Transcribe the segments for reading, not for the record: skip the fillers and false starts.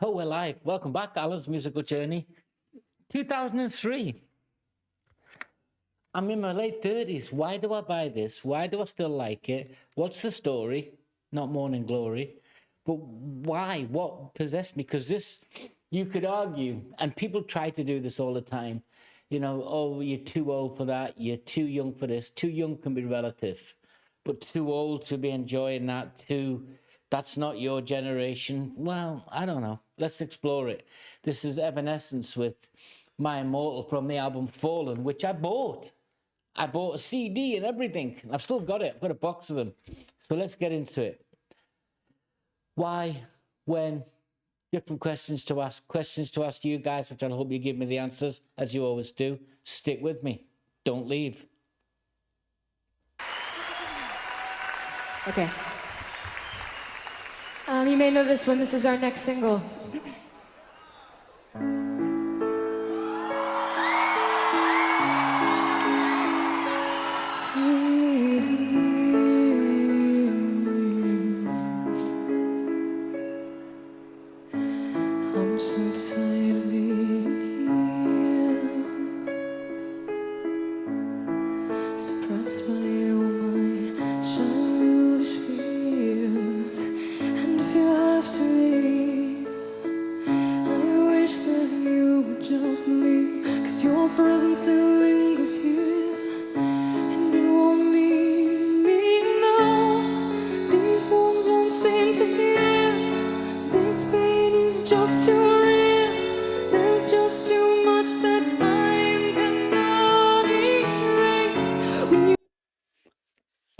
Oh, we're live. Welcome back, Alan's Musical Journey. 2003. I'm in my late 30s. Why do I buy this? Why do I still like it? What's the story? Not Morning Glory. But why? What possessed me? Because this, you could argue, and people try to do this all the time. You know, oh, you're too old for that. You're too young for this. Too young can be relative. But too old to be enjoying that, that's not your generation. Well, I don't know. Let's explore it. This is Evanescence with My Immortal from the album Fallen, which I bought. I bought a CD and everything. I've still got it. I've got a box of them. So let's get into it. Why, when, different questions to ask you guys, which I hope you give me the answers, as you always do. Stick with me. Don't leave. Okay. You may know this one. This is our next single. I'm so tired of being here, suppressed by all my childish fears. And if you have to leave, I wish that you would just leave, 'cause your presence still lingers here, and it won't leave me alone. These wounds won't seem to heal. This pain is just too real. There's just too much that time cannot erase. When you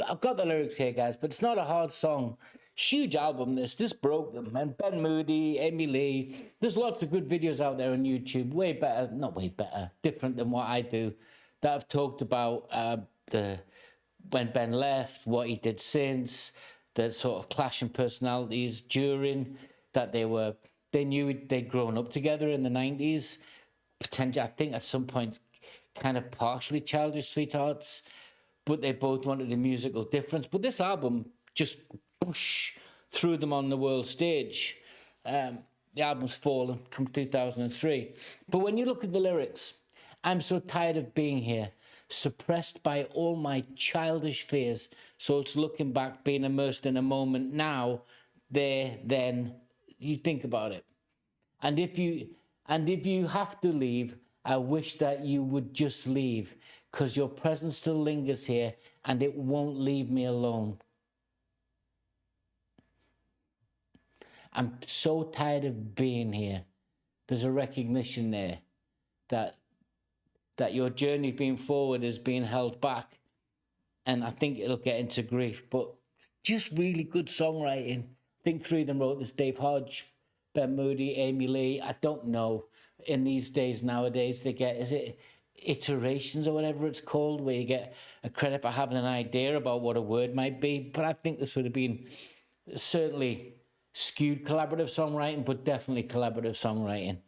I've got the lyrics here, guys, but it's not a hard song. Huge album, this broke them. And Ben Moody, Amy Lee, there's lots of good videos out there on YouTube, way better, not way better, different than what I do, that have talked about when Ben left, what he did since, the sort of clash in personalities during, that they knew they'd grown up together in the 90s, potentially, I think at some point, kind of partially childish sweethearts, but they both wanted a musical difference. But this album just whoosh, threw them on the world stage. The album's Fallen from 2003. But when you look at the lyrics, I'm so tired of being here, suppressed by all my childish fears. So it's looking back, being immersed in a moment now, there, then. You think about it. And if you have to leave, I wish that you would just leave, because your presence still lingers here and it won't leave me alone. I'm so tired of being here. There's a recognition there that your journey being forward is being held back. And I think it'll get into grief, but just really good songwriting. I think three of them wrote this: Dave Hodge, Ben Moody, Amy Lee. I don't know. In these days, nowadays, they get, is it iterations or whatever it's called, where you get a credit for having an idea about what a word might be. But I think this would have been certainly skewed collaborative songwriting, but definitely collaborative songwriting.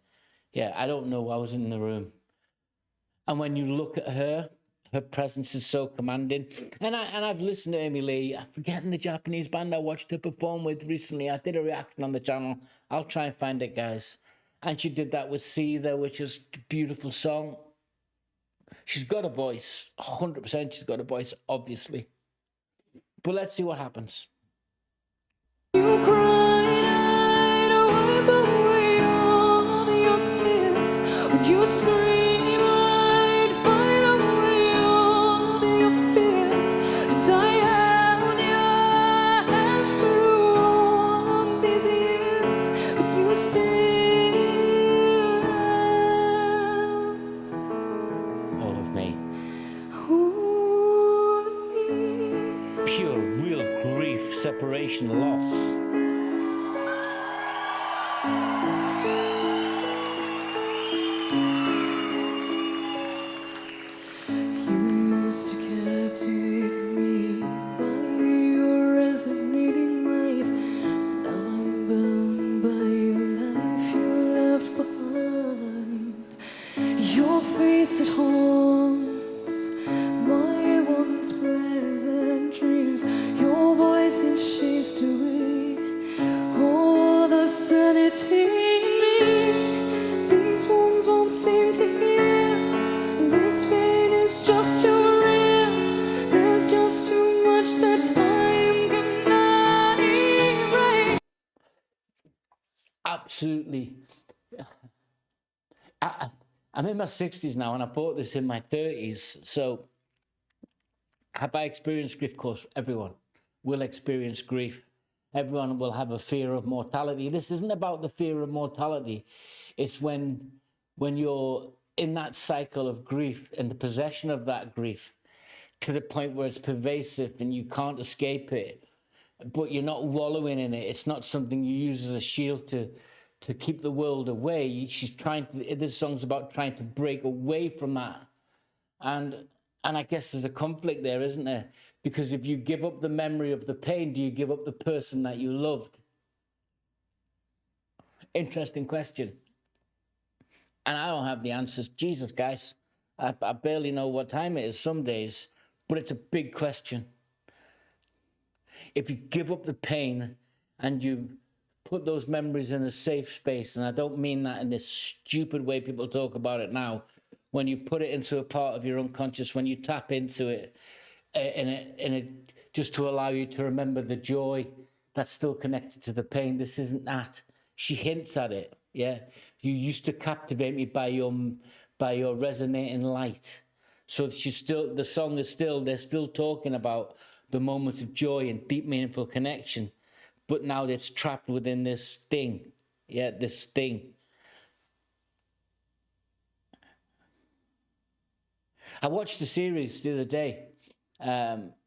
Yeah, I don't know. I was in the room. And when you look at her presence is so commanding. And I've listened to Amy Lee. I'm forgetting the Japanese band I watched her perform with recently. I did a reaction on the channel. I'll try and find it, guys. And she did that with Seether, which is a beautiful song. She's got a voice. 100% she's got a voice, obviously. But let's see what happens. You cried, I'd wipe away all of your tears. When you'd scream, I'd fight away all of your fears. And I held your hand through all of these years, but you still have All of me. all of me. Pure, real grief, separation, loss. You used to captivate me by your resonating light. Now I'm bound by the life you left behind. Your face, it haunts my once pleasant dreams. Your voice, it chased away all the sanity Absolutely. I'm in my 60s now, and I bought this in my 30s. So, have I experienced grief? Of course, everyone will experience grief. Everyone will have a fear of mortality. This isn't about the fear of mortality. It's when you're in that cycle of grief and the possession of that grief to the point where it's pervasive and you can't escape it, but you're not wallowing in it. It's not something you use as a shield to keep the world away. She's trying to. This song's about trying to break away from that, and I guess there's a conflict there, isn't there? Because if you give up the memory of the pain, do you give up the person that you loved? Interesting question. And I don't have the answers. Jesus, guys, I barely know what time it is some days, but it's a big question. If you give up the pain and you put those memories in a safe space, and I don't mean that in this stupid way people talk about it now, when you put it into a part of your unconscious, when you tap into it, just to allow you to remember the joy that's still connected to the pain. This isn't that. She hints at it. Yeah, you used to captivate me by your resonating light. So she's still. The song is still. They're still talking about the moments of joy and deep, meaningful connection, but now it's trapped within this thing. Yeah, this thing. I watched the series the other day.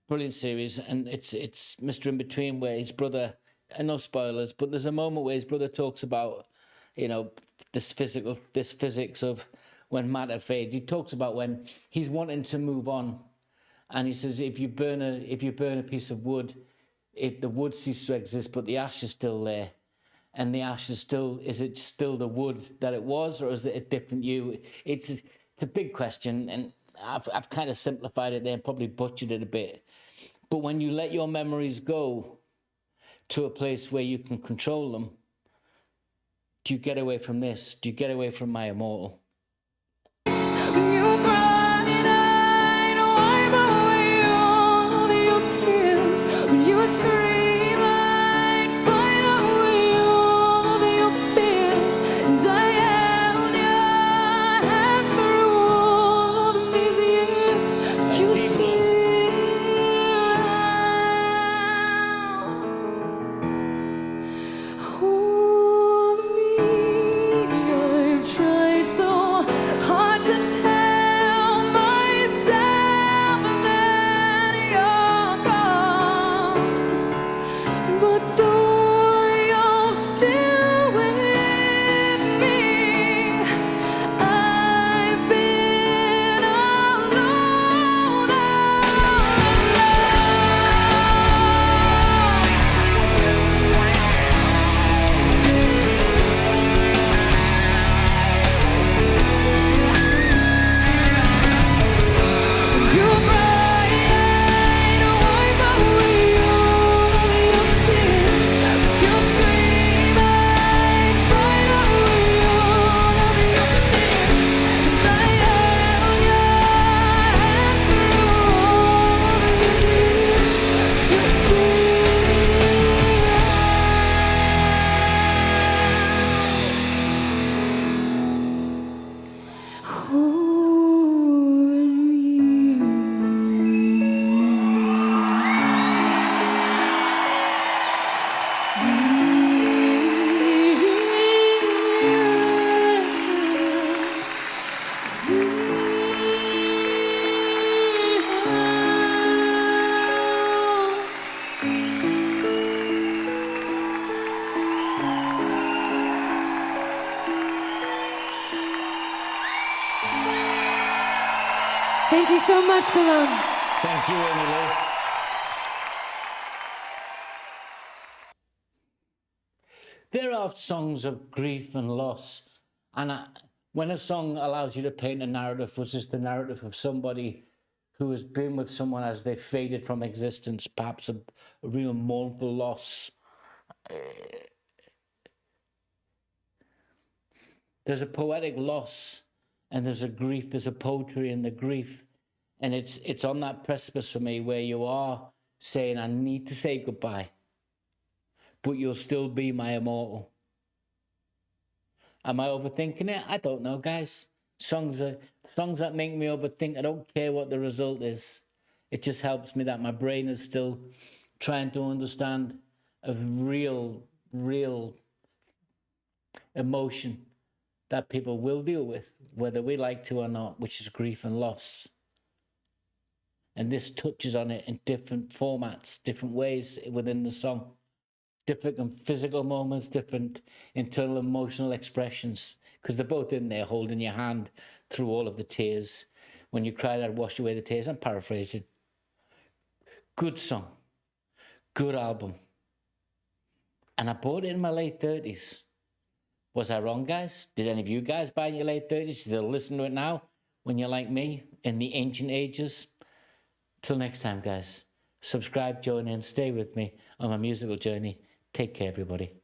Brilliant series, and it's Mr. In Between, where his brother, and no spoilers, but there's a moment where his brother talks about, this physics of when matter fades. He talks about when he's wanting to move on, and he says if you burn a piece of wood, the wood ceases to exist, but the ash is still there. And the ash is it still the wood that it was, or is it a different you? It's a big question, and I've kind of simplified it there and probably butchered it a bit. But when you let your memories go to a place where you can control them, do you get away from this? Do you get away from my immortal? When you cried, I'd wipe away all of your tears. When you scream, I'd fight away all of your fears. And I held your hand through all of these years, but you still hold me. I've tried so hard to tell myself that you're gone, but though you're still with me, I've been alone you cried, wipe away all of your tears. You'd scream, I'd fight away all of your fears. And I held your hand through all of these years. You're still hold Thank you so much, Cologne. Thank you, Emily. There are songs of grief and loss, and when a song allows you to paint a narrative, which is the narrative of somebody who has been with someone as they faded from existence, perhaps a real mournful loss. There's a poetic loss, and there's a grief. There's a poetry in the grief, and it's on that precipice for me where you are saying, "I need to say goodbye, but you'll still be my immortal." Am I overthinking it? I don't know, guys. Songs that make me overthink. I don't care what the result is. It just helps me that my brain is still trying to understand a real emotion that people will deal with, whether we like to or not, which is grief and loss. And this touches on it in different formats, different ways within the song. Different physical moments, different internal emotional expressions, because they're both in there holding your hand through all of the tears. When you cried, I'd wash away the tears. I'm paraphrasing. Good song, good album. And I bought it in my late 30s. Was I wrong, guys? Did any of you guys buy in your late 30s? Still listen to it now when you're like me in the ancient ages? Till next time, guys. Subscribe, join in, stay with me on my musical journey. Take care, everybody.